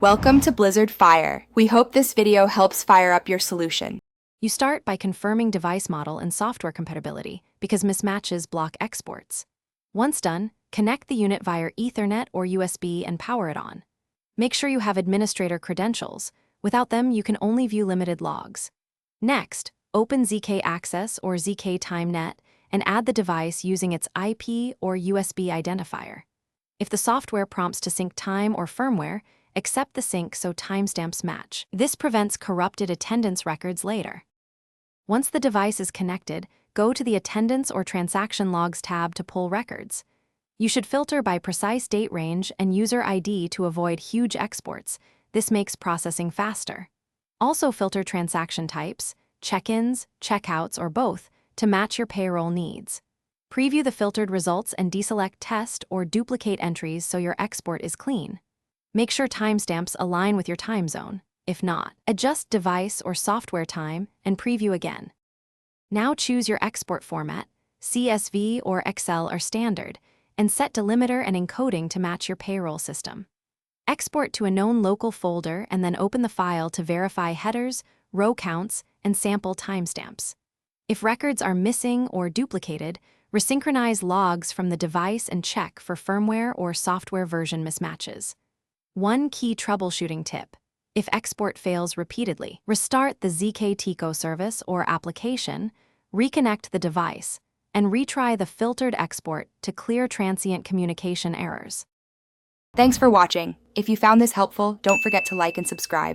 Welcome to Blizzard Fire. We hope this video helps fire up your solution. You start by confirming device model and software compatibility because mismatches block exports. Once done, connect the unit via Ethernet or USB and power it on. Make sure you have administrator credentials. Without them, you can only view limited logs. Next, open Zk Access or Zk TimeNet and add the device using its IP or USB identifier. If the software prompts to sync time or firmware, accept the sync so timestamps match. This prevents corrupted attendance records later. Once the device is connected, go to the Attendance or Transaction Logs tab to pull records. You should filter by precise date range and user ID to avoid huge exports. This makes processing faster. Also filter transaction types, check-ins, checkouts, or both to match your payroll needs. Preview the filtered results and deselect test or duplicate entries so your export is clean. Make sure timestamps align with your time zone. If not, adjust device or software time and preview again. Now choose your export format. CSV or Excel are standard, and set delimiter and encoding to match your payroll system. Export to a known local folder and then open the file to verify headers, row counts, and sample timestamps. If records are missing or duplicated, resynchronize logs from the device and check for firmware or software version mismatches. One key troubleshooting tip: if export fails repeatedly, restart the Zkteco service or application, reconnect the device, and retry the filtered export to clear transient communication errors. Thanks for watching. If you found this helpful, don't forget to like and subscribe.